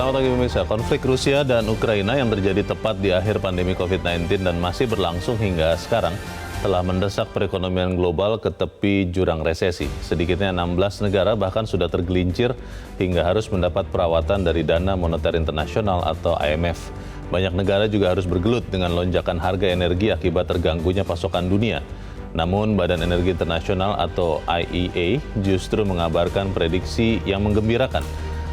Selamat pagi pemirsa. Konflik Rusia dan Ukraina yang terjadi tepat di akhir pandemi COVID-19 dan masih berlangsung hingga sekarang telah mendesak perekonomian global ke tepi jurang resesi. Sedikitnya 16 negara bahkan sudah tergelincir hingga harus mendapat perawatan dari Dana Moneter Internasional atau IMF. Banyak negara juga harus bergelut dengan lonjakan harga energi akibat terganggunya pasokan dunia. Namun Badan Energi Internasional atau IEA justru mengabarkan prediksi yang menggembirakan.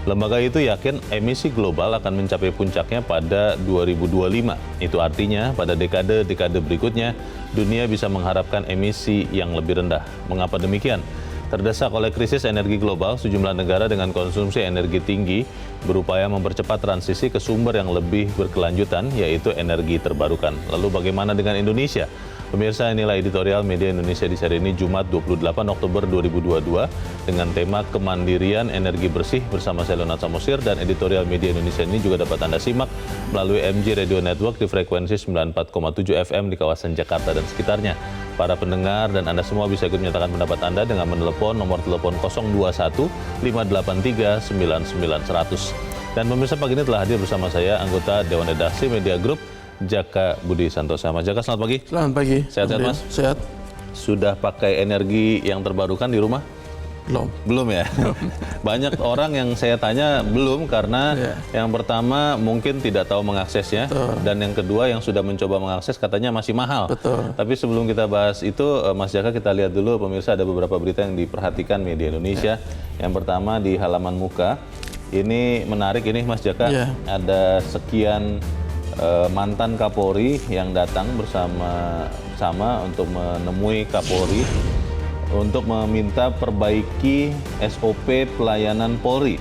Lembaga itu yakin emisi global akan mencapai puncaknya pada 2025. Itu artinya pada dekade-dekade berikutnya, dunia bisa mengharapkan emisi yang lebih rendah. Mengapa demikian? Terdesak oleh krisis energi global, sejumlah negara dengan konsumsi energi tinggi berupaya mempercepat transisi ke sumber yang lebih berkelanjutan, yaitu energi terbarukan. Lalu bagaimana dengan Indonesia? Pemirsa, inilah editorial Media Indonesia di hari ini Jumat 28 Oktober 2022 dengan tema Kemandirian Energi Bersih bersama saya Leonard Samosir, dan editorial Media Indonesia ini juga dapat Anda simak melalui MG Radio Network di frekuensi 94,7 FM di kawasan Jakarta dan sekitarnya. Para pendengar dan Anda semua bisa ikut menyatakan pendapat Anda dengan menelepon nomor telepon 021 583 99 100. Dan pemirsa, pagi ini telah hadir bersama saya anggota Dewan Redaksi Media Group Jaka Budi Santosa. Mas Jaka, selamat pagi. Selamat pagi. Sehat-sehat, Mas? Sehat. Sudah pakai energi yang terbarukan di rumah? Belum. Belum ya? Banyak orang yang saya tanya belum karena yang pertama mungkin tidak tahu mengaksesnya. Betul. Dan yang kedua yang sudah mencoba mengakses katanya masih mahal. Betul. Tapi sebelum kita bahas itu, Mas Jaka, kita lihat dulu pemirsa, ada beberapa berita yang diperhatikan Media Indonesia. Yang pertama di halaman muka. Ini menarik ini, Mas Jaka. Ada sekian mantan Kapolri yang datang bersama-sama untuk menemui Kapolri untuk meminta perbaiki SOP pelayanan Polri.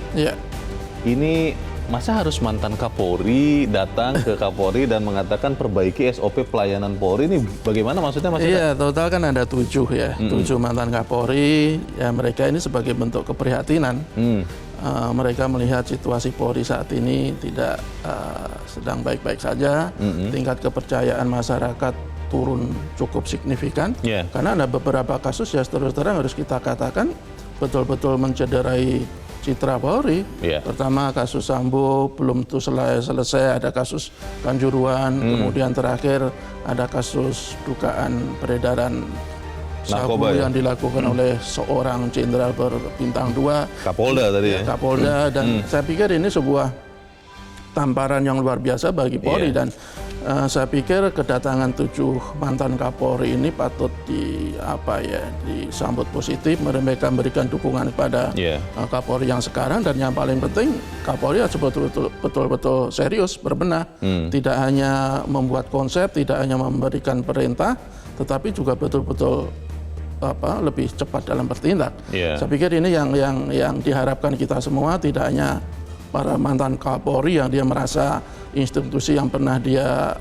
Ini masa harus mantan Kapolri datang ke Kapolri dan mengatakan perbaiki SOP pelayanan Polri, ini bagaimana maksudnya, Mas? Iya, total kan ada 7 ya, 7 mantan Kapolri. Ya, mereka ini sebagai bentuk keprihatinan. Mereka melihat situasi Polri saat ini tidak sedang baik-baik saja. Tingkat kepercayaan masyarakat turun cukup signifikan. Karena ada beberapa kasus ya terus terang harus kita katakan betul-betul mencederai citra Polri. Pertama kasus Sambo belum tuh selesai, ada kasus Kanjuruhan, kemudian terakhir ada kasus dugaan peredaran sabu yang dilakukan oleh seorang jenderal berbintang 2, Kapolda tadi ya. Kapolda, dan saya pikir ini sebuah tamparan yang luar biasa bagi Polri. Dan saya pikir kedatangan 7 mantan Kapolri ini patut disambut positif. Mereka memberikan dukungan kepada Kapolri yang sekarang, dan yang paling penting Kapolri harus betul-betul serius berbenah. Tidak hanya membuat konsep, tidak hanya memberikan perintah, tetapi juga betul-betul lebih cepat dalam bertindak. Saya pikir ini yang diharapkan kita semua, tidak hanya para mantan Kapolri yang dia merasa institusi yang pernah dia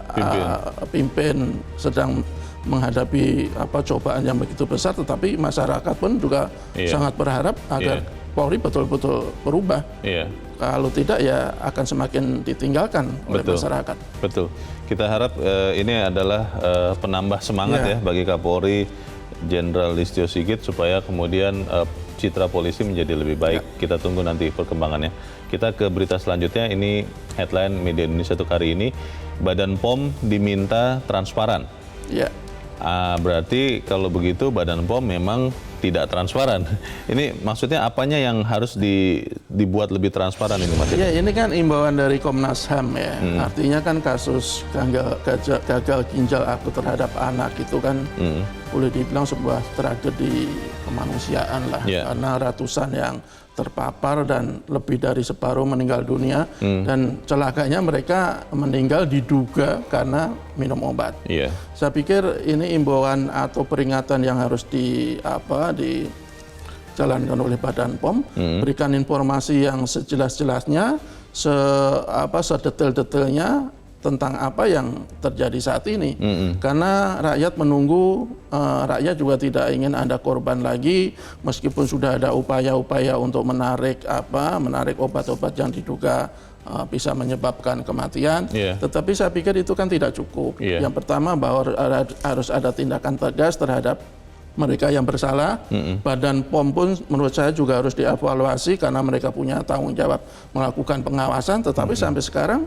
pimpin sedang menghadapi cobaan yang begitu besar, tetapi masyarakat pun juga sangat berharap agar Polri betul-betul berubah. Kalau tidak ya akan semakin ditinggalkan oleh masyarakat. Betul. Kita harap ini adalah penambah semangat ya bagi Kapolri Jenderal Listio Sigit supaya kemudian citra polisi menjadi lebih baik. Kita tunggu nanti perkembangannya. Kita ke berita selanjutnya. Ini headline Media Indonesia untuk hari ini. Badan POM diminta transparan. Berarti kalau begitu Badan POM memang tidak transparan. Ini maksudnya apanya yang harus dibuat lebih transparan ini, Mas? Ya, ini kan imbauan dari Komnas HAM ya. Artinya kan kasus gagal ginjal akut terhadap anak itu kan boleh dibilang sebuah tragedi kemanusiaan lah. Karena ratusan yang terpapar dan lebih dari separuh meninggal dunia. Dan celakanya mereka meninggal diduga karena minum obat. Saya pikir ini imbauan atau peringatan yang harus dijalankan oleh Badan POM. Berikan informasi yang sejelas-jelasnya, sedetail-detailnya tentang apa yang terjadi saat ini. Karena rakyat menunggu, rakyat juga tidak ingin ada korban lagi, meskipun sudah ada upaya-upaya untuk menarik obat-obat yang diduga bisa menyebabkan kematian. Tetapi saya pikir itu kan tidak cukup. Yang pertama bahwa harus ada tindakan tegas terhadap mereka yang bersalah. Badan POM pun menurut saya juga harus dievaluasi karena mereka punya tanggung jawab melakukan pengawasan. Tetapi sampai sekarang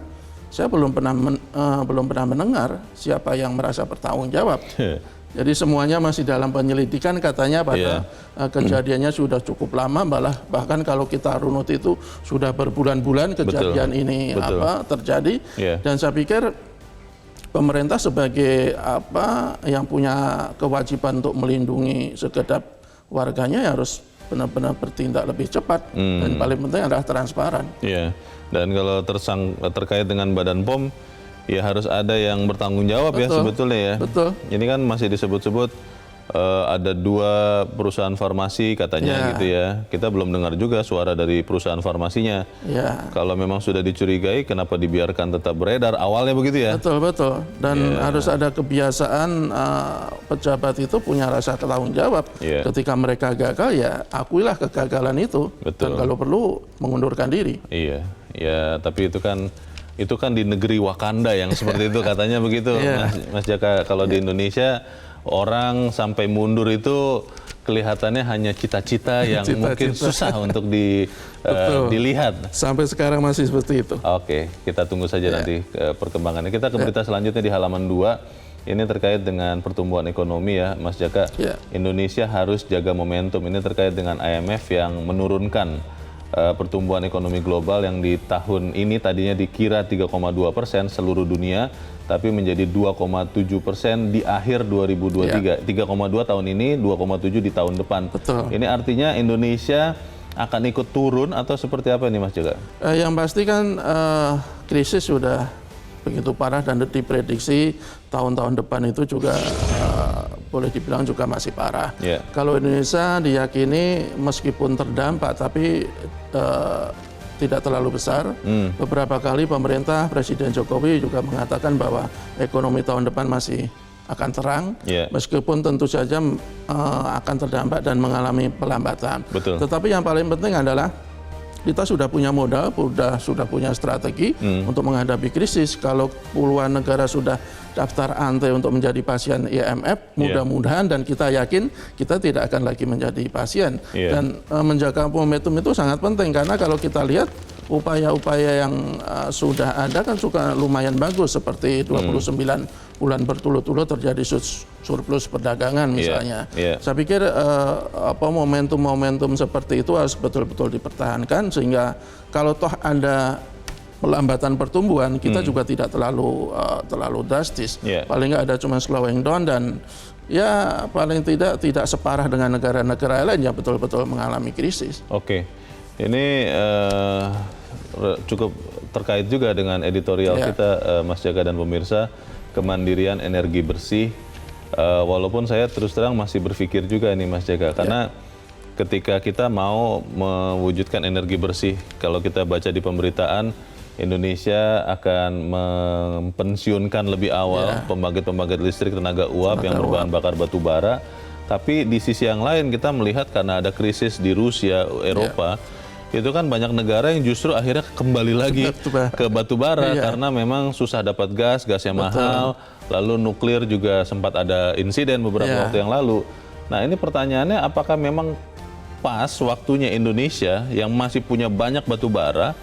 saya belum pernah mendengar siapa yang merasa bertanggung jawab. Jadi semuanya masih dalam penyelidikan katanya pada kejadiannya sudah cukup lama, bahkan kalau kita runut itu sudah berbulan-bulan kejadian ini terjadi. Dan saya pikir pemerintah sebagai yang punya kewajiban untuk melindungi segenap warganya ya harus benar-benar bertindak lebih cepat dan paling penting adalah transparan. Dan kalau terkait dengan Badan POM, ya harus ada yang bertanggung jawab. Betul. Ya sebetulnya ya. Betul. Ini kan masih disebut-sebut ada 2 perusahaan farmasi katanya gitu ya. Kita belum dengar juga suara dari perusahaan farmasinya. Kalau memang sudah dicurigai, kenapa dibiarkan tetap beredar? Awalnya begitu ya? Betul. Dan harus ada kebiasaan pejabat itu punya rasa tanggung jawab. Ketika mereka gagal, ya akuilah kegagalan itu. Dan kalau perlu mengundurkan diri. Ya tapi itu kan di negeri Wakanda yang seperti itu katanya begitu, Mas Jaka. Kalau di Indonesia orang sampai mundur itu kelihatannya hanya cita-cita yang mungkin susah untuk dilihat. Sampai sekarang masih seperti itu. Oke, kita tunggu saja nanti perkembangannya. Kita ke berita selanjutnya di halaman 2. Ini terkait dengan pertumbuhan ekonomi ya, Mas Jaka. Indonesia harus jaga momentum. Ini terkait dengan IMF yang menurunkan pertumbuhan ekonomi global yang di tahun ini tadinya dikira 3,2% seluruh dunia, tapi menjadi 2,7% di akhir 2023. 3,2 tahun ini, 2,7 di tahun depan. Ini artinya Indonesia akan ikut turun atau seperti apa nih Mas Jaka? Yang pasti kan krisis sudah begitu parah dan diprediksi tahun-tahun depan itu juga boleh dibilang juga masih parah. Kalau Indonesia diyakini meskipun terdampak tapi tidak terlalu besar. Beberapa kali pemerintah Presiden Jokowi juga mengatakan bahwa ekonomi tahun depan masih akan terang, meskipun tentu saja akan terdampak dan mengalami pelambatan. Tetapi yang paling penting adalah kita sudah punya modal, sudah punya strategi untuk menghadapi krisis. Kalau puluhan negara sudah daftar antre untuk menjadi pasien IMF, mudah-mudahan dan kita yakin kita tidak akan lagi menjadi pasien. Dan menjaga momentum itu sangat penting karena kalau kita lihat upaya-upaya yang sudah ada kan juga lumayan bagus, seperti 29 bulan berturut-turut terjadi surplus perdagangan misalnya. Saya pikir momentum-momentum seperti itu harus betul-betul dipertahankan sehingga kalau toh ada pelambatan pertumbuhan kita juga tidak terlalu drastis. Paling nggak ada cuma slowing down dan ya paling tidak separah dengan negara-negara lain yang betul-betul mengalami krisis. Ini cukup terkait juga dengan editorial kita, Mas Jaka dan pemirsa, kemandirian energi bersih. Walaupun saya terus terang masih berpikir juga nih Mas Jaka, karena ketika kita mau mewujudkan energi bersih, kalau kita baca di pemberitaan, Indonesia akan mempensiunkan lebih awal pembangkit-pembangkit listrik tenaga uap yang berbahan bakar batu bara. Tapi di sisi yang lain kita melihat karena ada krisis di Rusia, Eropa, itu kan banyak negara yang justru akhirnya kembali lagi ke batu bara karena memang susah dapat gasnya mahal, lalu nuklir juga sempat ada insiden beberapa waktu yang lalu. Nah ini pertanyaannya, apakah memang pas waktunya Indonesia yang masih punya banyak batu bara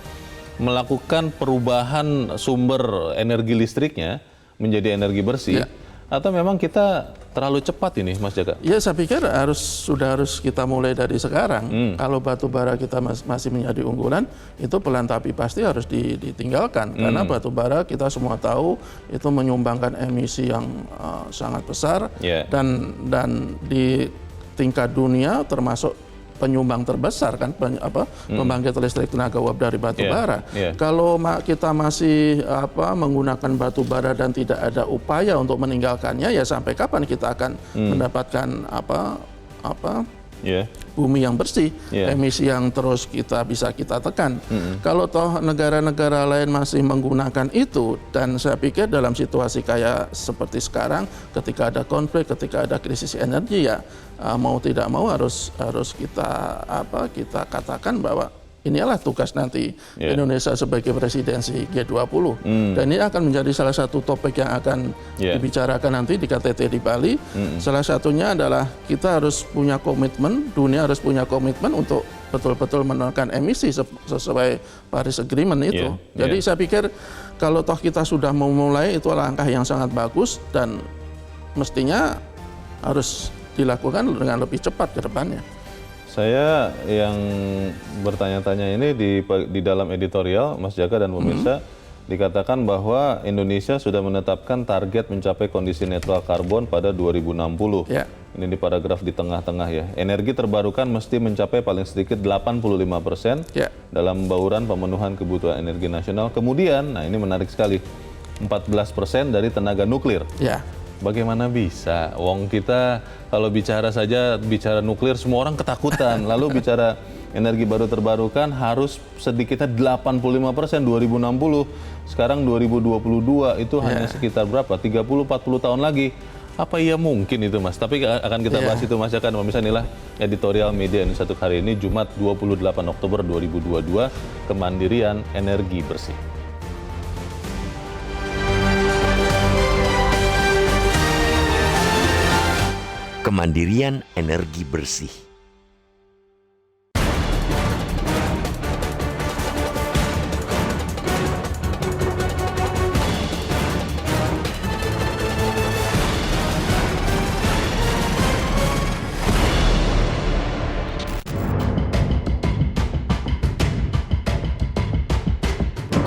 melakukan perubahan sumber energi listriknya menjadi energi bersih, atau memang kita terlalu cepat ini, Mas Jaka? Ya, saya pikir sudah harus kita mulai dari sekarang. Kalau batu bara kita masih menjadi unggulan, itu pelan tapi pasti harus ditinggalkan. Karena batu bara kita semua tahu itu menyumbangkan emisi yang sangat besar dan di tingkat dunia termasuk penyumbang terbesar kan pembangkit listrik tenaga uap dari batu bara. Kalau kita masih menggunakan batu bara dan tidak ada upaya untuk meninggalkannya, ya sampai kapan kita akan mendapatkan bumi yang bersih, emisi yang terus bisa kita tekan. Kalau toh negara-negara lain masih menggunakan itu, dan saya pikir dalam situasi kayak seperti sekarang, ketika ada konflik, ketika ada krisis energi, ya mau tidak mau harus kita katakan bahwa inilah tugas nanti Indonesia sebagai presidensi G20. Dan ini akan menjadi salah satu topik yang akan dibicarakan nanti di KTT di Bali. Salah satunya adalah kita harus punya komitmen, dunia harus punya komitmen untuk betul-betul menekan emisi sesuai Paris Agreement itu. Jadi saya pikir kalau toh kita sudah memulai, itu langkah yang sangat bagus dan mestinya harus dilakukan dengan lebih cepat ke depannya. Saya yang bertanya-tanya ini di dalam editorial Mas Jaka dan pemirsa dikatakan bahwa Indonesia sudah menetapkan target mencapai kondisi netral karbon pada 2060. Ini di paragraf di tengah-tengah ya. Energi terbarukan mesti mencapai paling sedikit 85% dalam bauran pemenuhan kebutuhan energi nasional. Kemudian, nah ini menarik sekali, 14% dari tenaga nuklir. Bagaimana bisa? Wong kita kalau bicara nuklir semua orang ketakutan. Lalu bicara energi baru terbarukan harus sedikitnya 85% 2060. Sekarang 2022 itu hanya sekitar berapa? 30-40 tahun lagi. Apa iya mungkin itu Mas? Tapi akan kita bahas itu Mas Jaka. Misalnya inilah editorial Media Indonesia Satu hari ini Jumat 28 Oktober 2022, kemandirian energi bersih. Kemandirian energi bersih.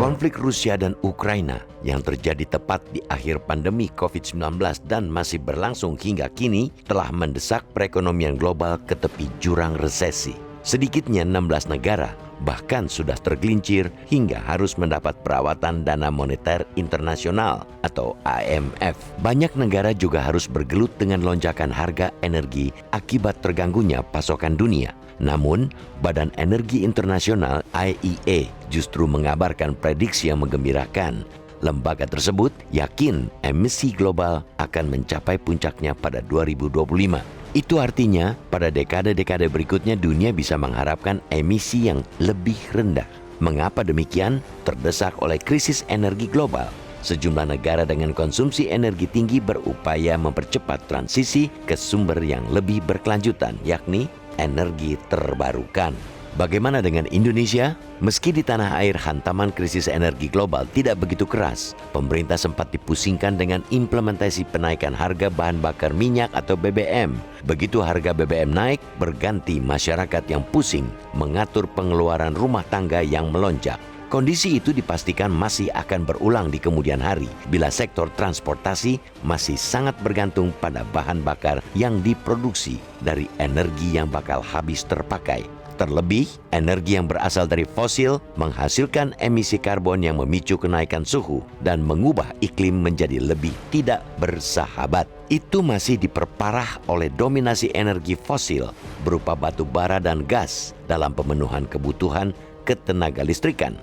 Konflik Rusia dan Ukraina yang terjadi tepat di akhir pandemi COVID-19 dan masih berlangsung hingga kini telah mendesak perekonomian global ke tepi jurang resesi. Sedikitnya 16 negara bahkan sudah tergelincir hingga harus mendapat perawatan Dana Moneter Internasional atau IMF. Banyak negara juga harus bergelut dengan lonjakan harga energi akibat terganggunya pasokan dunia. Namun, Badan Energi Internasional IEA justru mengabarkan prediksi yang menggembirakan. Lembaga tersebut yakin emisi global akan mencapai puncaknya pada 2025. Itu artinya pada dekade-dekade berikutnya dunia bisa mengharapkan emisi yang lebih rendah. Mengapa demikian? Terdesak oleh krisis energi global. Sejumlah negara dengan konsumsi energi tinggi berupaya mempercepat transisi ke sumber yang lebih berkelanjutan, yakni energi terbarukan. Bagaimana dengan Indonesia? Meski di tanah air hantaman krisis energi global tidak begitu keras, pemerintah sempat dipusingkan dengan implementasi penaikan harga bahan bakar minyak atau BBM. Begitu harga BBM naik, berganti masyarakat yang pusing mengatur pengeluaran rumah tangga yang melonjak. Kondisi itu dipastikan masih akan berulang di kemudian hari bila sektor transportasi masih sangat bergantung pada bahan bakar yang diproduksi dari energi yang bakal habis terpakai. Terlebih, energi yang berasal dari fosil menghasilkan emisi karbon yang memicu kenaikan suhu dan mengubah iklim menjadi lebih tidak bersahabat. Itu masih diperparah oleh dominasi energi fosil berupa batu bara dan gas dalam pemenuhan kebutuhan ketenaga listrikan.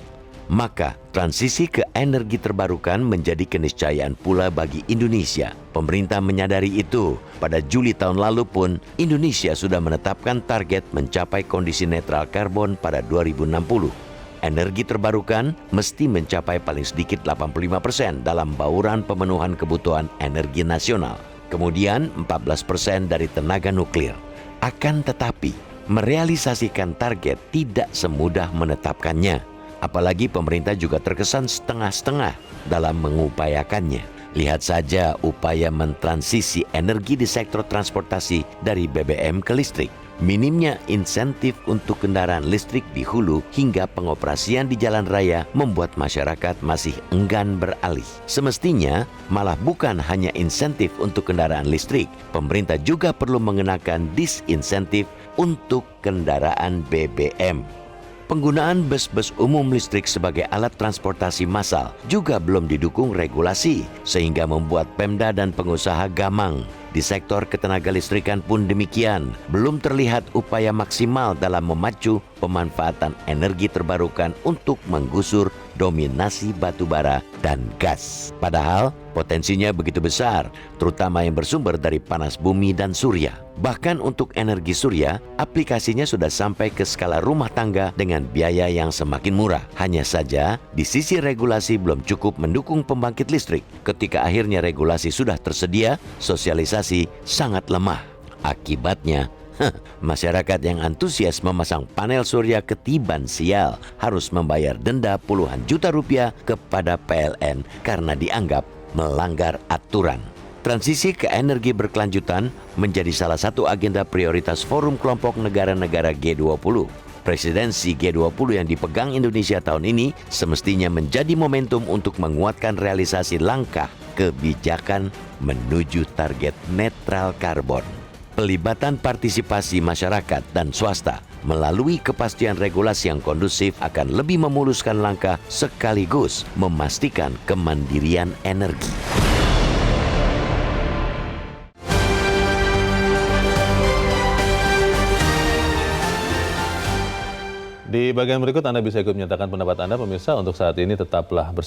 Maka, transisi ke energi terbarukan menjadi keniscayaan pula bagi Indonesia. Pemerintah menyadari itu. Pada Juli tahun lalu pun, Indonesia sudah menetapkan target mencapai kondisi netral karbon pada 2060. Energi terbarukan mesti mencapai paling sedikit 85% dalam bauran pemenuhan kebutuhan energi nasional. Kemudian 14% dari tenaga nuklir. Akan tetapi, merealisasikan target tidak semudah menetapkannya. Apalagi pemerintah juga terkesan setengah-setengah dalam mengupayakannya. Lihat saja upaya mentransisi energi di sektor transportasi dari BBM ke listrik. Minimnya insentif untuk kendaraan listrik di hulu hingga pengoperasian di jalan raya membuat masyarakat masih enggan beralih. Semestinya malah bukan hanya insentif untuk kendaraan listrik, pemerintah juga perlu mengenakan disinsentif untuk kendaraan BBM. Penggunaan bus-bus umum listrik sebagai alat transportasi massal juga belum didukung regulasi, sehingga membuat Pemda dan pengusaha gamang. Di sektor ketenaga listrikan pun demikian, belum terlihat upaya maksimal dalam memacu pemanfaatan energi terbarukan untuk menggusur dominasi batu bara dan gas. Padahal, Potensinya begitu besar, terutama yang bersumber dari panas bumi dan surya. Bahkan untuk energi surya, aplikasinya sudah sampai ke skala rumah tangga dengan biaya yang semakin murah. Hanya saja, di sisi regulasi belum cukup mendukung pembangkit listrik. Ketika akhirnya regulasi sudah tersedia, sosialisasi sangat lemah. Akibatnya, masyarakat yang antusias memasang panel surya ketiban sial harus membayar denda puluhan juta rupiah kepada PLN karena dianggap melanggar aturan. Transisi ke energi berkelanjutan menjadi salah satu agenda prioritas Forum Kelompok Negara-Negara G20. Presidensi G20 yang dipegang Indonesia tahun ini semestinya menjadi momentum untuk menguatkan realisasi langkah kebijakan menuju target netral karbon. Pelibatan partisipasi masyarakat dan swasta melalui kepastian regulasi yang kondusif akan lebih memuluskan langkah sekaligus memastikan kemandirian energi. Di bagian berikut Anda bisa ikut menyatakan pendapat Anda, pemirsa. Untuk saat ini tetaplah bersama.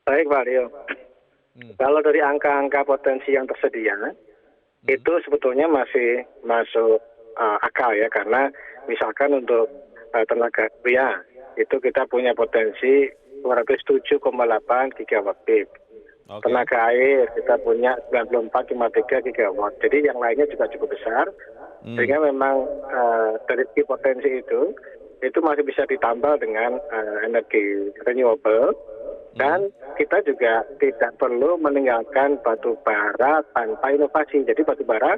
Baik Pak Rio, kalau dari angka-angka potensi yang tersedia, itu sebetulnya masih masuk akal ya, karena misalkan untuk tenaga surya, itu kita punya potensi 207,8 gigawatt peak. Oke. Tenaga air kita punya 94,3 gigawatt, jadi yang lainnya juga cukup besar, sehingga memang dari segi potensi itu masih bisa ditambal dengan energi renewable. Dan kita juga tidak perlu meninggalkan batu bara tanpa inovasi. Jadi batu bara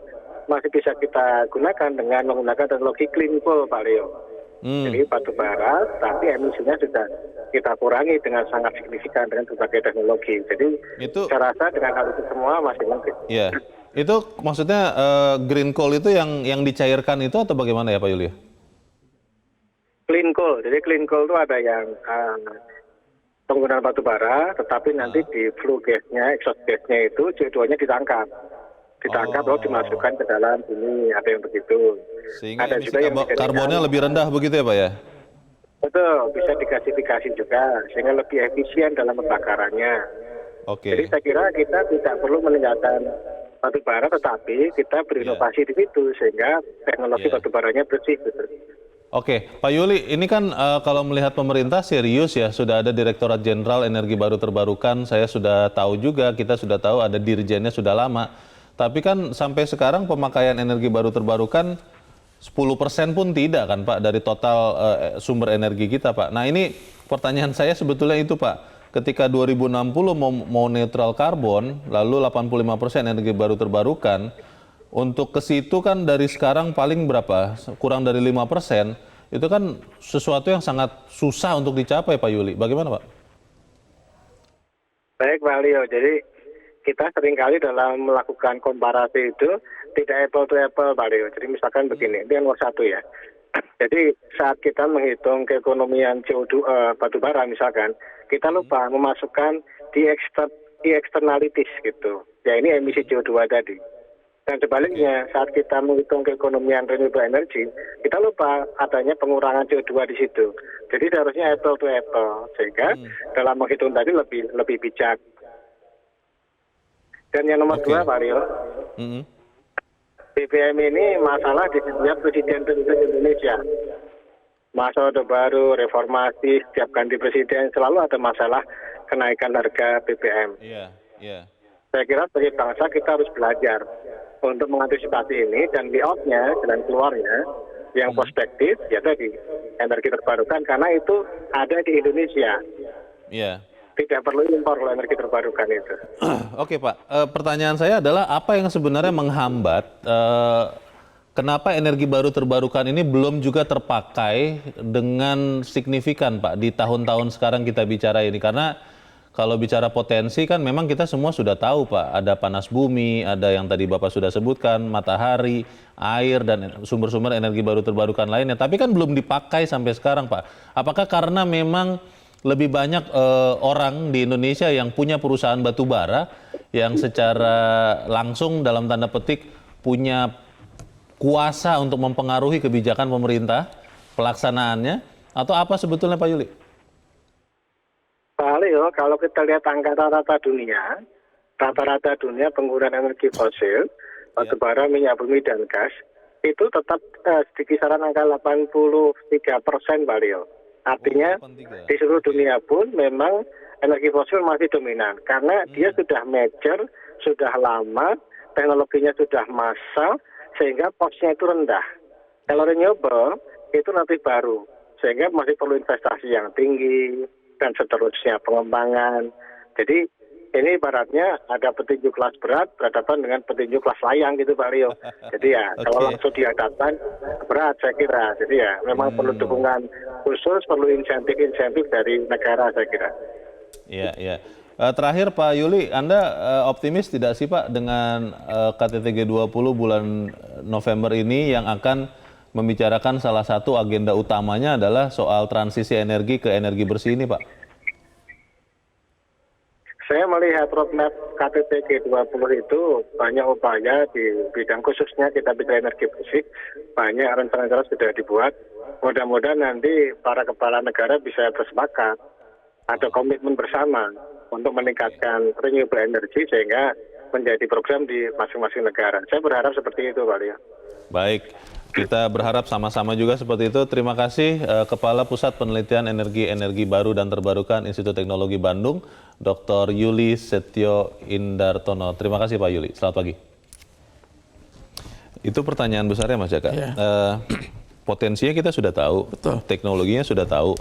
masih bisa kita gunakan dengan menggunakan teknologi clean coal, Pak Rio. Jadi batu bara, tapi emisinya sudah kita kurangi dengan sangat signifikan dengan berbagai teknologi. Jadi saya rasa dengan hal itu semua masih mungkin. Iya, itu maksudnya green coal itu yang dicairkan itu atau bagaimana ya Pak Yuli? Clean coal, jadi clean coal itu ada yang penggunaan batu bara, tetapi nanti di flue gasnya, exhaust gasnya itu CO2-nya ditangkap lalu dimasukkan ke dalam bumi, ada yang begitu. Sehingga ada juga yang karbonnya lebih rendah begitu ya Pak ya? Betul, bisa digasifikasi juga sehingga lebih efisien dalam pembakarannya. Oke. Jadi saya kira kita tidak perlu meninggalkan batu bara, tetapi kita berinovasi di situ sehingga teknologi batu baranya bersih. Gitu. Oke, Pak Yuli, ini kan kalau melihat pemerintah serius ya, sudah ada Direktorat Jenderal Energi Baru Terbarukan, saya sudah tahu juga, kita sudah tahu ada dirjennya sudah lama. Tapi kan sampai sekarang pemakaian energi baru terbarukan 10% pun tidak kan Pak dari total sumber energi kita Pak. Nah ini pertanyaan saya sebetulnya itu Pak, ketika 2060 mau netral karbon, lalu 85% energi baru terbarukan, untuk ke situ kan dari sekarang paling berapa? Kurang dari 5%. Itu kan sesuatu yang sangat susah untuk dicapai Pak Yuli. Bagaimana Pak? Baik Pak Leo, jadi kita seringkali dalam melakukan komparasi itu tidak apple to apple Pak Leo. Jadi misalkan begini, ini nomor satu ya. Jadi saat kita menghitung keekonomian CO2 batubara misalkan, kita lupa memasukkan di externalities gitu. Ya ini emisi CO2 tadi. Dan sebaliknya saat kita menghitung keekonomian renewable energy, kita lupa adanya pengurangan CO2 di situ. Jadi seharusnya apple to apple, sehingga dalam menghitung tadi lebih bijak. Dan yang nomor dua, Pak Rio, BBM ini masalah di setiap presiden Indonesia. Masa Orde Baru, reformasi, setiap ganti presiden selalu ada masalah kenaikan harga BBM. Saya kira sebagai bangsa kita harus belajar untuk mengantisipasi ini, dan layout-nya, jalan keluarnya yang prospektif ya tadi energi terbarukan, karena itu ada di Indonesia. Tidak perlu impor kalau energi terbarukan itu. Oke Pak, pertanyaan saya adalah apa yang sebenarnya menghambat kenapa energi baru terbarukan ini belum juga terpakai dengan signifikan Pak di tahun-tahun sekarang kita bicara ini? Karena kalau bicara potensi kan memang kita semua sudah tahu Pak, ada panas bumi, ada yang tadi Bapak sudah sebutkan, matahari, air, dan sumber-sumber energi baru terbarukan lainnya. Tapi kan belum dipakai sampai sekarang Pak. Apakah karena memang lebih banyak orang di Indonesia yang punya perusahaan batu bara yang secara langsung dalam tanda petik punya kuasa untuk mempengaruhi kebijakan pemerintah, pelaksanaannya, atau apa sebetulnya Pak Yuli? Pak Leo, kalau kita lihat angka rata-rata dunia penggunaan energi fosil, batu bara, minyak bumi, dan gas, itu tetap di kisaran angka 83% Pak Leo. Artinya di seluruh dunia pun memang energi fosil masih dominan karena dia sudah mature, sudah lama, teknologinya sudah massal, sehingga cost-nya itu rendah. Kalau renewable itu nanti baru, sehingga masih perlu investasi yang tinggi dan seterusnya pengembangan. Jadi ini ibaratnya ada petinju kelas berat berhadapan dengan petinju kelas layang gitu Pak Rio. Jadi ya kalau langsung dihadapkan berat saya kira. Jadi ya memang perlu dukungan khusus, perlu insentif dari negara saya kira. Iya. Terakhir Pak Yuli, Anda optimis tidak sih Pak dengan KTT G20 bulan November ini yang akan membicarakan salah satu agenda utamanya adalah soal transisi energi ke energi bersih ini Pak? Saya melihat roadmap KTT G20 itu banyak upaya di bidang khususnya kita bicara energi bersih, banyak rencana-rencana sudah dibuat. Mudah-mudahan nanti para kepala negara bisa bersepakat, ada komitmen bersama untuk meningkatkan renewable energy sehingga menjadi program di masing-masing negara. Saya berharap seperti itu Pak Lia. Baik, kita berharap sama-sama juga seperti itu. Terima kasih Kepala Pusat Penelitian Energi Baru dan Terbarukan Institut Teknologi Bandung, Dr. Yuli Setio Indartono. Terima kasih Pak Yuli, selamat pagi. Itu pertanyaan besarnya Mas Jaka. Potensinya kita sudah tahu, teknologinya sudah tahu.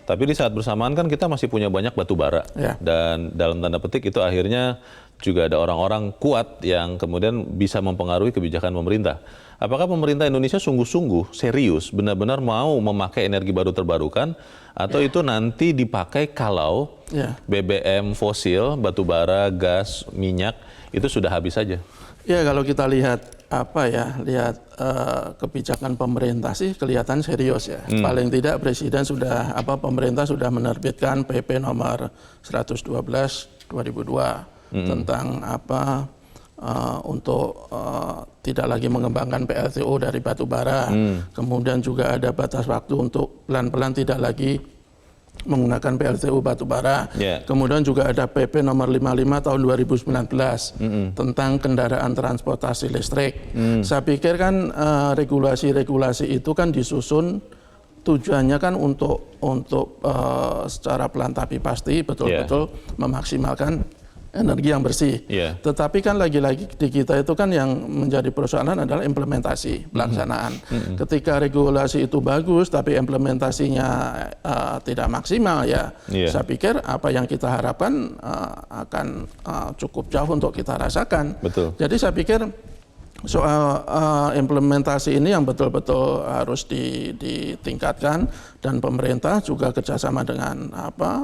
Tapi di saat bersamaan kan kita masih punya banyak batu bara. Dan dalam tanda petik itu akhirnya juga ada orang-orang kuat yang kemudian bisa mempengaruhi kebijakan pemerintah. Apakah pemerintah Indonesia sungguh-sungguh serius benar-benar mau memakai energi baru terbarukan atau itu nanti dipakai kalau BBM fosil, batu bara, gas, minyak itu sudah habis saja? Ya kalau kita lihat kebijakan pemerintah sih kelihatan serius ya. Paling tidak presiden sudah pemerintah sudah menerbitkan PP nomor 112 2002 tentang untuk tidak lagi mengembangkan PLTU dari batu bara. Kemudian juga ada batas waktu untuk pelan-pelan tidak lagi menggunakan PLTU batu bara. Kemudian juga ada PP nomor 55 tahun 2019 tentang kendaraan transportasi listrik. Saya pikir kan regulasi-regulasi itu kan disusun tujuannya kan untuk secara pelan tapi pasti betul-betul memaksimalkan energi yang bersih. Tetapi kan lagi-lagi di kita itu kan yang menjadi persoalan adalah implementasi, pelaksanaan. Ketika regulasi itu bagus tapi implementasinya tidak maksimal saya pikir apa yang kita harapkan akan cukup jauh untuk kita rasakan. Jadi saya pikir soal implementasi ini yang betul-betul harus ditingkatkan dan pemerintah juga kerjasama dengan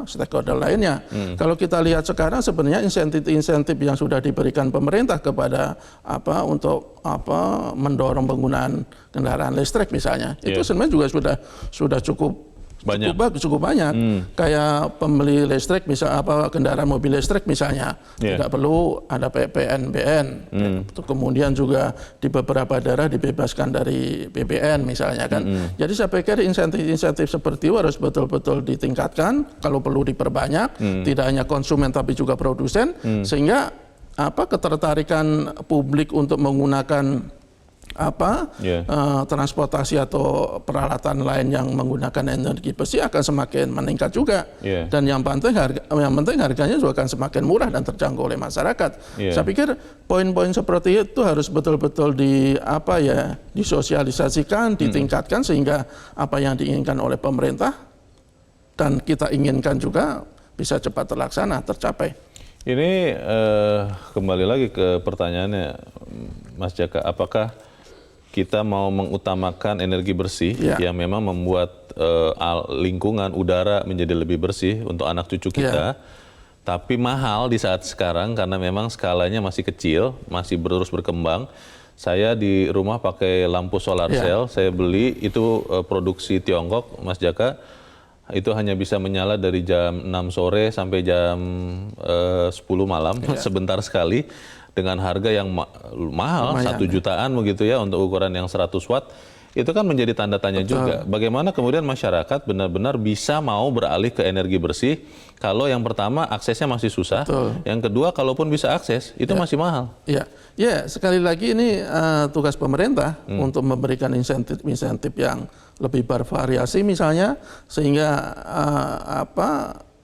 stakeholder lainnya. Kalau kita lihat sekarang sebenarnya insentif-insentif yang sudah diberikan pemerintah kepada untuk mendorong penggunaan kendaraan listrik misalnya, itu sebenarnya juga sudah cukup banyak. Kayak pembeli listrik kendaraan mobil listrik misalnya tidak perlu ada PNBN. Kemudian juga di beberapa daerah dibebaskan dari BBN misalnya kan. Jadi saya pikir insentif-insentif seperti itu harus betul-betul ditingkatkan, kalau perlu diperbanyak, tidak hanya konsumen tapi juga produsen, sehingga ketertarikan publik untuk menggunakan transportasi atau peralatan lain yang menggunakan energi bersih akan semakin meningkat juga. Dan yang penting harganya juga akan semakin murah dan terjangkau oleh masyarakat. Saya pikir poin-poin seperti itu harus betul-betul disosialisasikan, ditingkatkan, sehingga apa yang diinginkan oleh pemerintah dan kita inginkan juga bisa cepat terlaksana, tercapai. Ini kembali lagi ke pertanyaannya, Mas Jaka, apakah kita mau mengutamakan energi bersih yang memang membuat lingkungan udara menjadi lebih bersih untuk anak cucu kita, tapi mahal di saat sekarang karena memang skalanya masih kecil, masih terus berkembang. Saya di rumah pakai lampu solar cell, saya beli itu produksi Tiongkok, Mas Jaka, itu hanya bisa menyala dari jam 6 sore sampai jam 10 malam, sebentar sekali. Dengan harga yang mahal, 1 jutaan begitu ya untuk ukuran yang 100 watt, itu kan menjadi tanda tanya juga. Bagaimana kemudian masyarakat benar-benar bisa mau beralih ke energi bersih kalau yang pertama aksesnya masih susah, yang kedua kalaupun bisa akses itu masih mahal. Sekali lagi ini tugas pemerintah untuk memberikan insentif yang lebih bervariasi misalnya, sehingga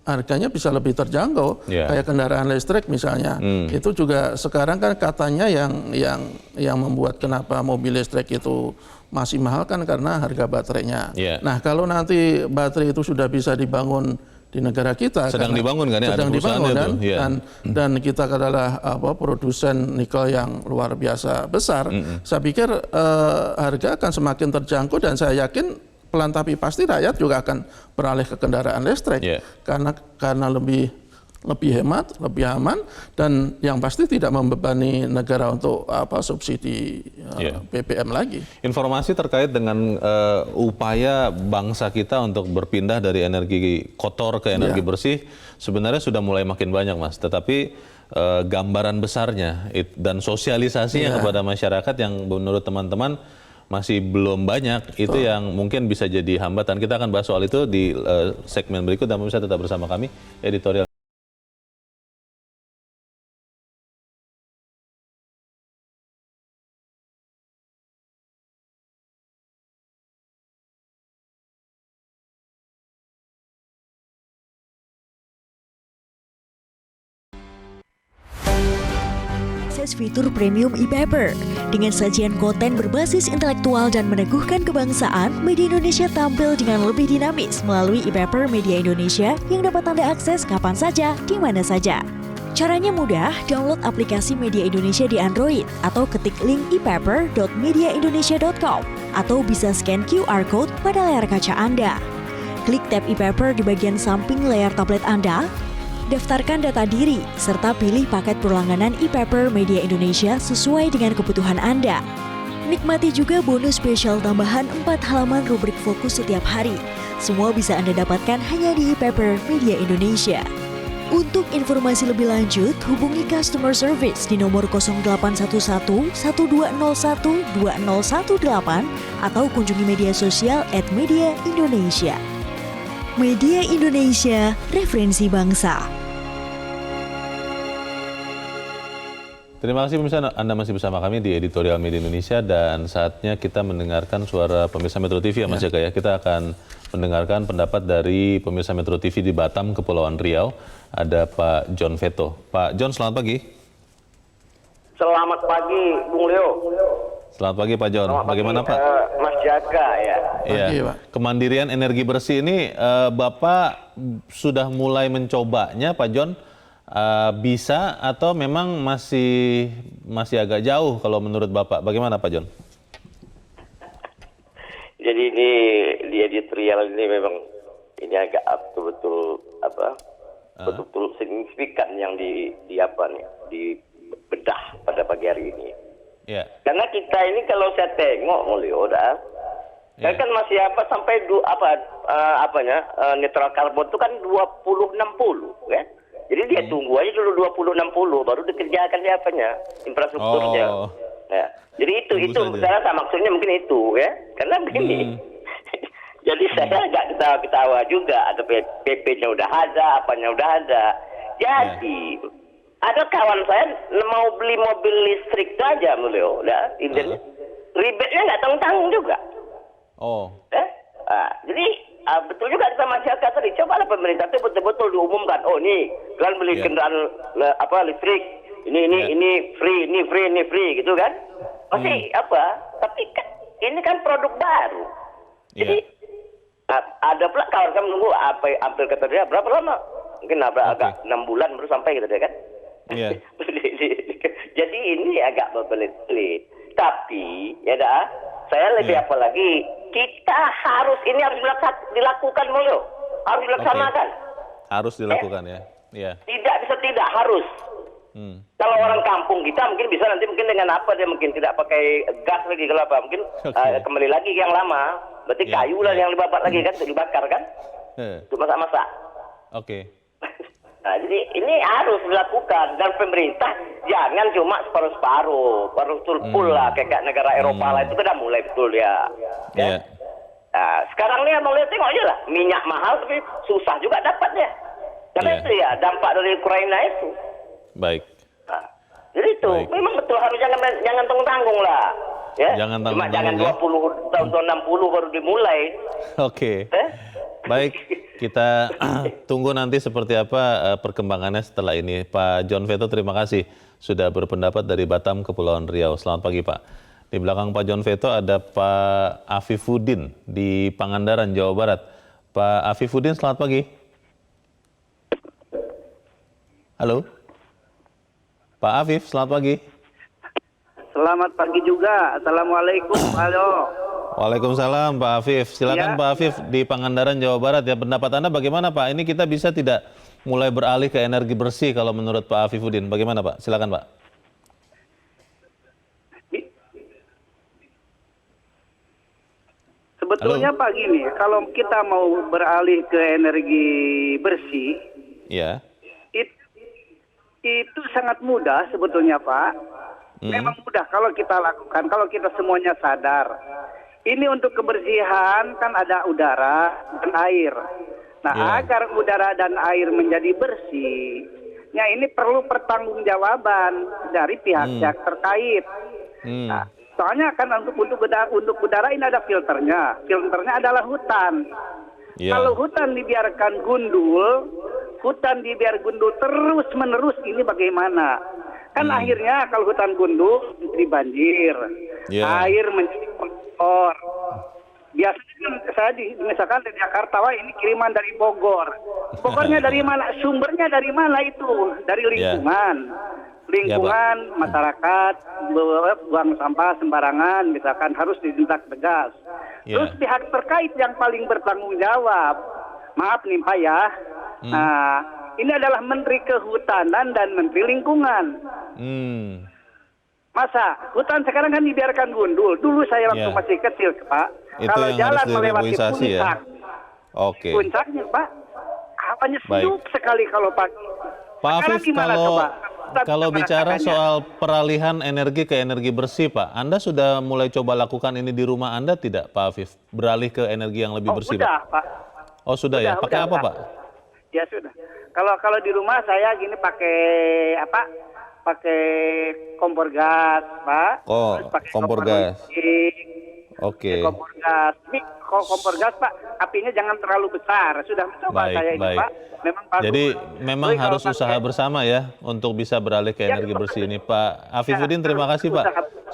harganya bisa lebih terjangkau. Kayak kendaraan listrik misalnya, itu juga sekarang kan katanya yang membuat kenapa mobil listrik itu masih mahal kan karena harga baterainya. Nah, kalau nanti baterai itu sudah bisa dibangun di negara kita, sedang dibangun kan ya, sedang dibangun itu. Dan kita adalah produsen nikel yang luar biasa besar. Saya pikir harga akan semakin terjangkau, dan saya yakin pelan tapi pasti rakyat juga akan beralih ke kendaraan listrik karena lebih hemat, lebih aman, dan yang pasti tidak membebani negara untuk subsidi BBM lagi. Informasi terkait dengan upaya bangsa kita untuk berpindah dari energi kotor ke energi bersih sebenarnya sudah mulai makin banyak, Mas. Tetapi gambaran besarnya dan sosialisasinya kepada masyarakat yang menurut teman-teman masih belum banyak, itu yang mungkin bisa jadi hambatan. Kita akan bahas soal itu di segmen berikut, dan pemirsa tetap bersama kami, editorial. Fitur premium e-paper. Dengan sajian konten berbasis intelektual dan meneguhkan kebangsaan, Media Indonesia tampil dengan lebih dinamis melalui e-paper Media Indonesia yang dapat Anda akses kapan saja, di mana saja. Caranya mudah, download aplikasi Media Indonesia di Android atau ketik link e-paper.mediaindonesia.com atau bisa scan QR code pada layar kaca Anda. Klik tab e-paper di bagian samping layar tablet Anda. Daftarkan data diri, serta pilih paket berlangganan e-paper Media Indonesia sesuai dengan kebutuhan Anda. Nikmati juga bonus spesial tambahan 4 halaman rubrik fokus setiap hari. Semua bisa Anda dapatkan hanya di e-paper Media Indonesia. Untuk informasi lebih lanjut, hubungi customer service di nomor 0811 1201 2018 atau kunjungi media sosial @mediaindonesia. Media Indonesia, referensi bangsa. Terima kasih pemirsa, Anda masih bersama kami di editorial Media Indonesia, dan saatnya kita mendengarkan suara pemirsa Metro TV ya Mas Jaka ya. Kita akan mendengarkan pendapat dari pemirsa Metro TV di Batam, Kepulauan Riau. Ada Pak John Veto. Pak John, selamat pagi. Selamat pagi, Bung Leo. Selamat pagi Pak John. Bagaimana Pak? Mas Jaka ya. Iya. Kemandirian energi bersih ini Bapak sudah mulai mencobanya Pak John, Bisa atau memang masih agak jauh kalau menurut Bapak? Bagaimana Pak John? Jadi ini di editorial ini memang ini agak betul-betul betul-betul signifikan yang di bedah pada pagi hari ini. Ya. Karena kita ini kalau saya tengok Mulyo kan masih sampai netral karbon itu kan 2060 ya. Jadi dia tunggu aja dulu 2060 baru dikerjakan infrastrukturnya. Oh. Ya. Jadi itu saya rasa maksudnya mungkin itu ya. Karena begini. Jadi saya agak ketawa juga, ada PP-nya udah ada, apanya udah ada. Jadi ada kawan saya mau beli mobil listrik saja Mulyo, rebate-nya nggak tanggung juga. Oh. Jadi betul juga kita masyarakat tadi, cobalah pemerintah itu betul-betul diumumkan. Oh nih, kalian beli kendaraan listrik, ini free gitu kan? Masih Tapi kan ini kan produk baru. Jadi ada pula kawan kami menunggu hampir kata dia berapa lama? Mungkin agak 6 bulan baru sampai gitu dia kan? Iya. Jadi ini agak berbelit-belit. Tapi saya lebih apalagi kita harus dilakukan Mulyo, harus dilaksanakan. Harus dilakukan ya. Iya. Tidak bisa tidak harus. Kalau orang kampung kita mungkin bisa nanti dengan dia mungkin tidak pakai gas lagi kalau mungkin kembali lagi yang lama. Berarti kayu lah yang dibakar lagi kan, untuk dibakar kan? Untuk masak-masak. Oke. Nah, jadi ini harus dilakukan dan pemerintah jangan cuma separuh-separuh, harus full lah kayak negara Eropa lah itu sudah mulai betul ya. Iya. Nah, sekarang nih mau lihat tengok aja lah, minyak mahal tapi susah juga dapatnya. Karena itu ya dampak dari Ukraina itu. Baik. Nah, jadi itu memang betul harus jangan tanggung lah. Ya? Jangan Cuma jangan tanggung-tanggung 20 tahun 60 baru dimulai. Oke. Baik, kita tunggu nanti seperti apa perkembangannya setelah ini. Pak John Veto, terima kasih sudah berpendapat dari Batam, Kepulauan Riau. Selamat pagi, Pak. Di belakang Pak John Veto ada Pak Afifuddin di Pangandaran, Jawa Barat. Pak Afifuddin, selamat pagi. Halo? Pak Afif, selamat pagi. Selamat pagi juga. Assalamualaikum. Halo. Waalaikumsalam Pak Afif. Silakan Pak Afif di Pangandaran, Jawa Barat ya. Pendapat Anda bagaimana Pak? Ini kita bisa tidak mulai beralih ke energi bersih kalau menurut Pak Afifuddin? Bagaimana Pak? Silakan Pak. Sebetulnya Pak gini, kalau kita mau beralih ke energi bersih, Ya. itu sangat mudah sebetulnya Pak. Memang mudah kalau kita lakukan, kalau kita semuanya sadar. Ini untuk kebersihan kan ada udara dan air. Nah, agar udara dan air menjadi bersih, ya ini perlu pertanggungjawaban dari pihak-pihak terkait. Nah, soalnya kan untuk udara ini ada filternya. Filternya adalah hutan. Kalau hutan dibiarkan gundul, terus-menerus ini bagaimana? Kan akhirnya kalau hutan gundul jadi banjir, air menjadi kotor. Biasanya kan saya misalkan di Jakarta, wah ini kiriman dari Bogor. Bogornya dari mana? Sumbernya dari mana itu? Dari lingkungan. Lingkungan, masyarakat, buang sampah sembarangan, misalkan harus ditindak tegas. Terus pihak terkait yang paling bertanggung jawab, maaf nih Pak ya, nah ini adalah Menteri Kehutanan dan Menteri Lingkungan. Masa hutan sekarang kan dibiarkan gundul. Dulu saya waktu masih kecil Pak, Itu kalau yang jalan harus melewati direboisasi puncak, puncaknya Pak, hawanya sejuk sekali kalau pagi. Pak Sekarang Afif, gimana, coba? kalau bicara soal peralihan energi ke energi bersih, Pak, Anda sudah mulai coba lakukan ini di rumah Anda tidak, Pak Afif? Beralih ke energi yang lebih bersih, sudah, Pak? Oh, sudah ya? Pakai apa, Pak? Ya sudah. Kalau di rumah saya gini pakai apa? Pakai kompor gas, Pak. Oh, Terus pakai kompor gas. listrik. Oke. Kompor gas. Ini kompor gas, Pak, apinya jangan terlalu besar. Sudah mencoba saya ini, Pak. Memang bagus. Jadi memang Jadi harus kalau usaha bersama ya untuk bisa beralih ke energi bersih ini. Pak Afifuddin, terima kasih Pak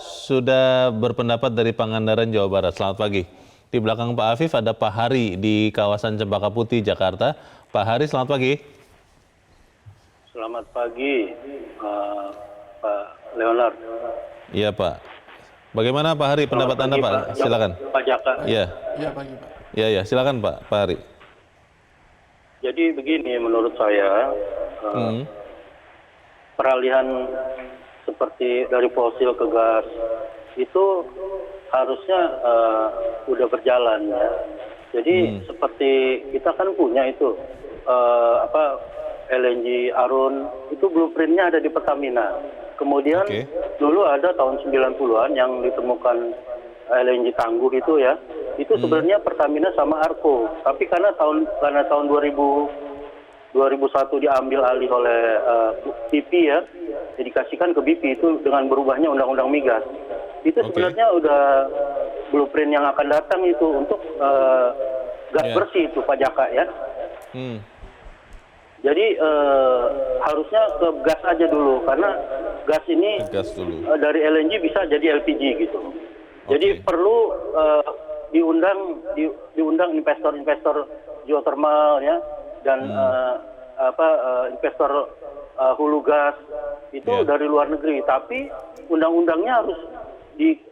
sudah berpendapat dari Pangandaran, Jawa Barat. Selamat pagi. Di belakang Pak Afif ada Pak Hari di kawasan Cempaka Putih, Jakarta. Pak Hari, selamat pagi. Selamat pagi, Pak Leonard. Iya Pak. Bagaimana Pak Hari pendapat Anda Pak? Silakan. Pak Jaka. Iya. Iya pagi Pak. Iya, silakan Pak Hari. Jadi begini menurut saya, peralihan seperti dari fosil ke gas itu harusnya udah berjalan ya. Jadi seperti kita kan punya itu LNG Arun itu blueprintnya ada di Pertamina. Kemudian dulu ada tahun 90-an yang ditemukan LNG Tangguh itu ya. Itu sebenarnya Pertamina sama Arco. Tapi karena tahun 2001 diambil alih oleh BP ya, dikasihkan ke BP itu dengan berubahnya undang-undang migas. Itu sebenarnya udah blueprint yang akan datang itu untuk gas bersih itu Pak Jaka ya. Jadi harusnya ke gas aja dulu karena gas ini dari LNG bisa jadi LPG gitu. Jadi perlu diundang investor-investor geothermal ya dan investor hulu gas itu dari luar negeri. Tapi undang-undangnya harus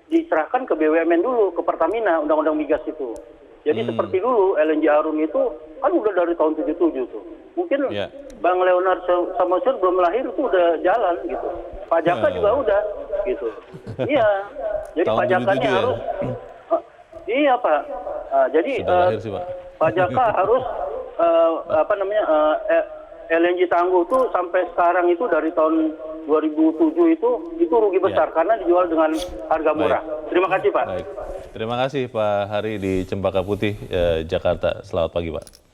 diserahkan ke BUMN dulu, ke Pertamina, undang-undang migas itu. Jadi seperti dulu LNG Arun itu kan udah dari tahun 77 tuh. Mungkin Bang Leonard Samosir belum lahir itu udah jalan gitu. Pak Jaka juga udah gitu. Iya. Jadi Pak Jaka ini harus iya Pak. Jadi Pak Jaka harus LNG Tangguh tuh sampai sekarang itu dari tahun 2007 itu rugi besar karena dijual dengan harga murah. Terima kasih Pak. Baik. Terima kasih Pak Hari di Cempaka Putih, Jakarta. Selamat pagi Pak.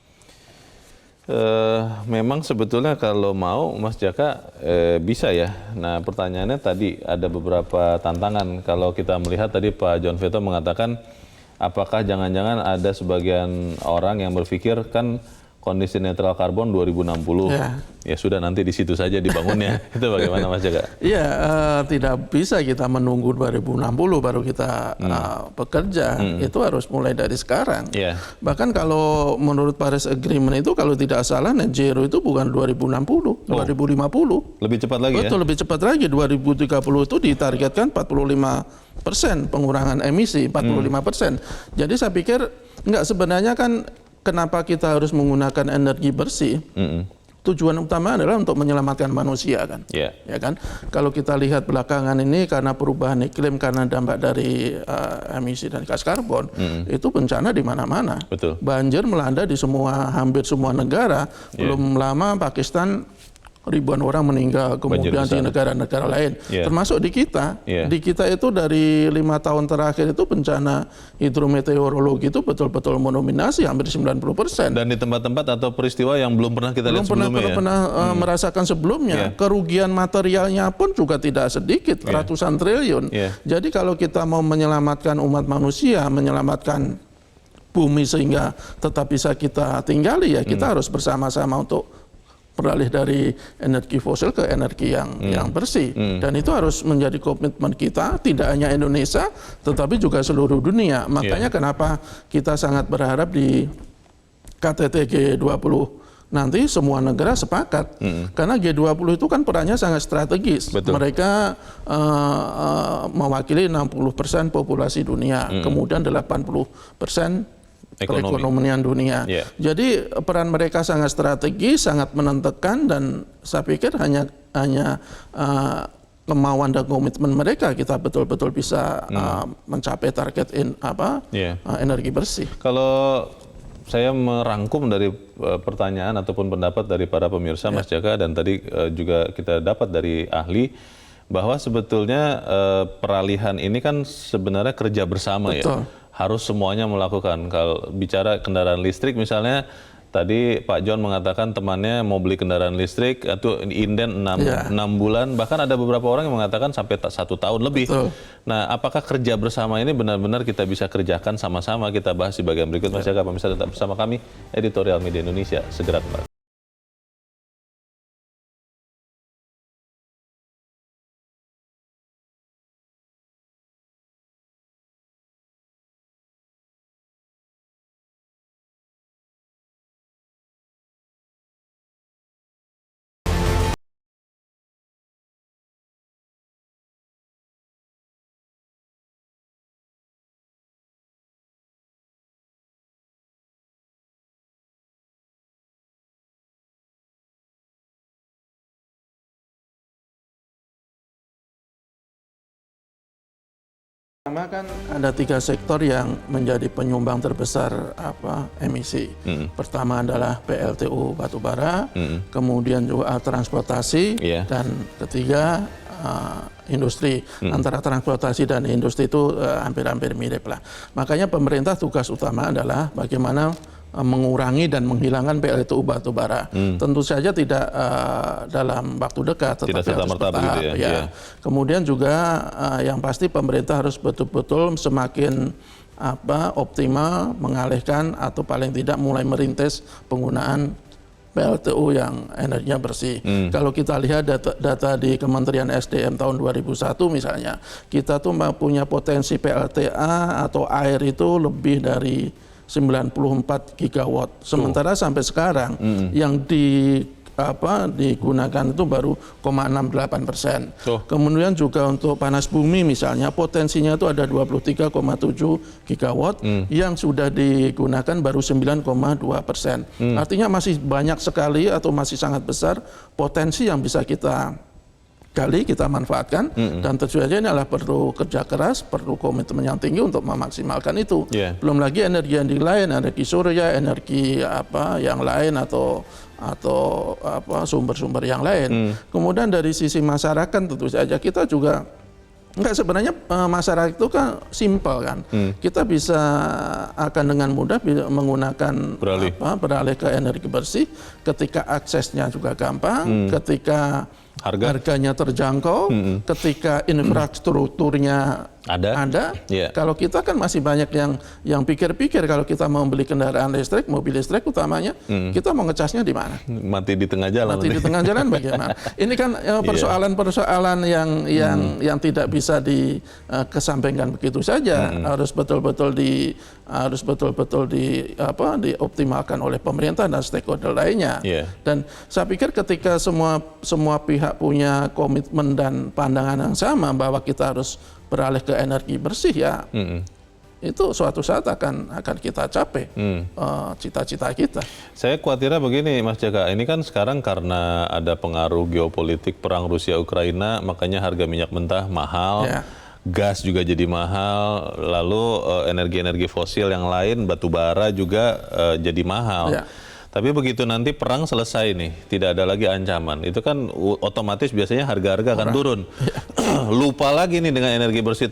Memang sebetulnya kalau mau Mas Jaka bisa ya. Nah pertanyaannya tadi ada beberapa tantangan. Kalau kita melihat tadi Pak John Veto mengatakan apakah jangan-jangan ada sebagian orang yang berpikir kan kondisi netral karbon 2060. Ya sudah nanti di situ saja dibangunnya. Itu bagaimana Mas Jaka? Iya, tidak bisa kita menunggu 2060 baru kita bekerja. Itu harus mulai dari sekarang. Bahkan kalau menurut Paris Agreement itu kalau tidak salah net zero itu bukan 2060, 2050. Lebih cepat lagi. Betul, lebih cepat lagi. 2030 itu ditargetkan 45% pengurangan emisi, 45%. Jadi saya pikir sebenarnya kan kenapa kita harus menggunakan energi bersih? Tujuan utama adalah untuk menyelamatkan manusia kan. Ya kan? Kalau kita lihat belakangan ini karena perubahan iklim karena dampak dari emisi dan gas karbon, itu bencana di mana-mana. Banjir melanda di hampir semua negara. Belum lama Pakistan ribuan orang meninggal, kemudian di negara-negara lain, termasuk di kita. Di kita itu dari 5 tahun terakhir itu bencana hidrometeorologi itu betul-betul mendominasi hampir 90%. Dan di tempat-tempat atau peristiwa yang belum pernah kita lihat sebelumnya. Belum pernah merasakan sebelumnya. Kerugian materialnya pun juga tidak sedikit, ratusan triliun. Jadi kalau kita mau menyelamatkan umat manusia, menyelamatkan bumi sehingga tetap bisa kita tinggali ya kita harus bersama-sama untuk beralih dari energi fosil ke energi yang bersih. Dan itu harus menjadi komitmen kita, tidak hanya Indonesia, tetapi juga seluruh dunia. Makanya kenapa kita sangat berharap di KTT G20 nanti semua negara sepakat. Karena G20 itu kan perannya sangat strategis. Mereka mewakili 60% populasi dunia, kemudian 80% perekonomian dunia. Jadi peran mereka sangat strategis, sangat menentukan, dan saya pikir hanya kemauan dan komitmen mereka kita betul-betul bisa mencapai target energi bersih. Kalau saya merangkum dari pertanyaan ataupun pendapat dari para pemirsa Mas Jaka dan tadi juga kita dapat dari ahli bahwa sebetulnya peralihan ini kan sebenarnya kerja bersama. Harus semuanya melakukan. Kalau bicara kendaraan listrik misalnya, tadi Pak John mengatakan temannya mau beli kendaraan listrik, itu inden 6 bulan, bahkan ada beberapa orang yang mengatakan sampai 1 tahun lebih. Nah, apakah kerja bersama ini benar-benar kita bisa kerjakan sama-sama? Kita bahas di bagian berikut. Mas Jaka, pemirsa tetap bersama kami, Editorial Media Indonesia, segera kembali. Pertama kan ada 3 sektor yang menjadi penyumbang terbesar emisi. Pertama adalah PLTU batubara, kemudian juga transportasi, dan ketiga industri. Antara transportasi dan industri itu hampir-hampir mirip lah. Makanya pemerintah tugas utama adalah bagaimana mengurangi dan menghilangkan PLTU batubara. Tentu saja tidak dalam waktu dekat, tetapi harus bertahap. Ya. Kemudian juga yang pasti pemerintah harus betul-betul semakin optimal mengalihkan atau paling tidak mulai merintis penggunaan PLTU yang energinya bersih. Kalau kita lihat data di Kementerian SDM tahun 2001 misalnya, kita tuh punya potensi PLTA atau air itu lebih dari 94 gigawatt. Sementara sampai sekarang yang digunakan itu baru 0,68%. Kemudian juga untuk panas bumi misalnya potensinya itu ada 23,7 gigawatt yang sudah digunakan baru 9,2%. Artinya masih banyak sekali atau masih sangat besar potensi yang bisa kita gali, kita manfaatkan, dan tentu saja ini adalah perlu kerja keras, perlu komitmen yang tinggi untuk memaksimalkan itu. Belum lagi energi lain, energi surya, energi yang lain atau sumber-sumber yang lain. Kemudian dari sisi masyarakat tentu saja kita juga sebenarnya masyarakat itu kan simpel kan. Kita bisa akan dengan mudah menggunakan beralih ke energi bersih ketika aksesnya juga gampang, ketika harganya terjangkau, ketika infrastrukturnya ada. Kalau kita kan masih banyak yang pikir-pikir kalau kita mau beli kendaraan listrik, mobil listrik utamanya, kita mau ngecasnya di mana? Mati di tengah jalan. Mati di tengah jalan bagaimana? Ini kan persoalan-persoalan yang tidak bisa dikesampingkan begitu saja. Harus betul-betul dioptimalkan oleh pemerintah dan stakeholder lainnya. Dan saya pikir ketika semua pihak punya komitmen dan pandangan yang sama bahwa kita harus beralih ke energi bersih itu suatu saat akan kita capai cita-cita kita. Saya khawatirnya begini Mas Jaka, ini kan sekarang karena ada pengaruh geopolitik perang Rusia-Ukraina, makanya harga minyak mentah mahal, gas juga jadi mahal, lalu energi-energi fosil yang lain, batu bara juga jadi mahal. Tapi begitu nanti perang selesai nih, tidak ada lagi ancaman, itu kan otomatis biasanya harga-harga akan turun. Lupa lagi nih dengan energi bersih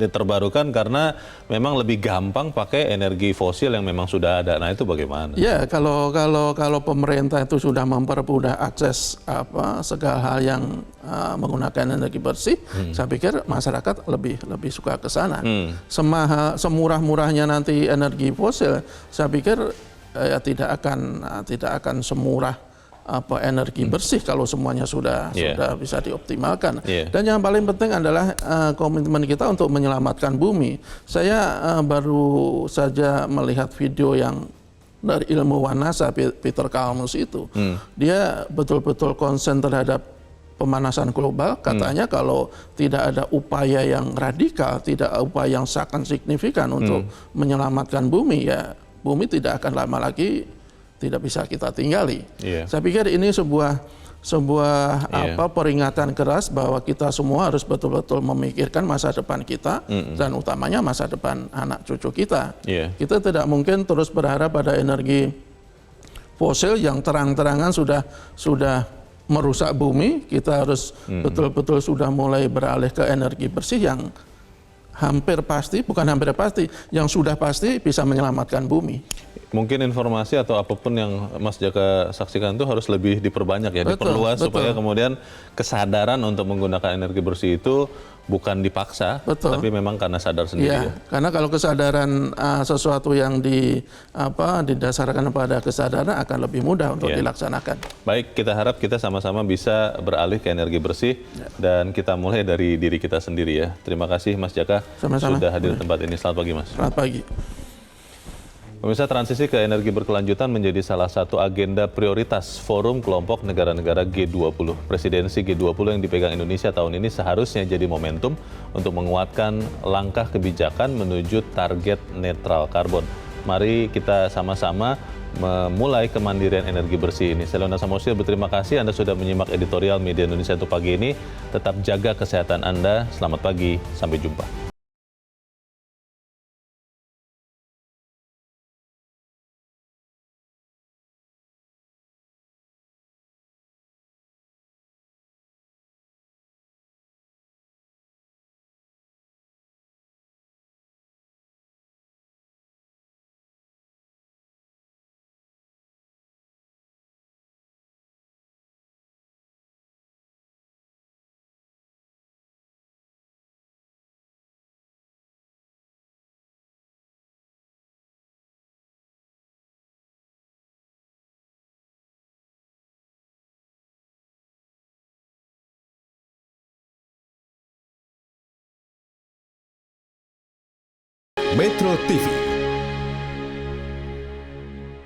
terbarukan karena memang lebih gampang pakai energi fosil yang memang sudah ada. Nah itu bagaimana? Ya kalau pemerintah itu sudah mempermudah akses segala hal yang menggunakan energi bersih, saya pikir masyarakat lebih suka ke sana. Semurah-murahnya nanti energi fosil, saya pikir tidak akan semurah energi bersih kalau semuanya sudah bisa dioptimalkan. Dan yang paling penting adalah komitmen kita untuk menyelamatkan bumi. Saya baru saja melihat video yang dari ilmuwan NASA Peter Kalmus itu. Dia betul-betul konsen terhadap pemanasan global. Katanya kalau tidak ada upaya yang radikal, tidak ada upaya yang sangat signifikan untuk menyelamatkan bumi, ya bumi tidak akan lama lagi tidak bisa kita tinggali. Saya pikir ini sebuah peringatan keras bahwa kita semua harus betul-betul memikirkan masa depan kita dan utamanya masa depan anak cucu kita. Kita tidak mungkin terus berharap pada energi fosil yang terang-terangan sudah merusak bumi. Kita harus betul-betul sudah mulai beralih ke energi bersih yang yang sudah pasti bisa menyelamatkan bumi. Mungkin informasi atau apapun yang Mas Jaka saksikan itu harus lebih diperbanyak ya, diperluas supaya kemudian kesadaran untuk menggunakan energi bersih itu bukan dipaksa, tapi memang karena sadar sendiri. Karena kalau kesadaran sesuatu yang didasarkan pada kesadaran akan lebih mudah untuk dilaksanakan. Baik, kita harap kita sama-sama bisa beralih ke energi bersih dan kita mulai dari diri kita sendiri ya. Terima kasih Mas Jaka sudah hadir di tempat ini. Selamat pagi Mas. Selamat pagi. Pemirsa, transisi ke energi berkelanjutan menjadi salah satu agenda prioritas Forum Kelompok Negara-Negara G20. Presidensi G20 yang dipegang Indonesia tahun ini seharusnya jadi momentum untuk menguatkan langkah kebijakan menuju target netral karbon. Mari kita sama-sama memulai kemandirian energi bersih ini. Saya Leonard Samosir berterima kasih Anda sudah menyimak editorial Media Indonesia untuk pagi ini. Tetap jaga kesehatan Anda. Selamat pagi, sampai jumpa. Metro TV.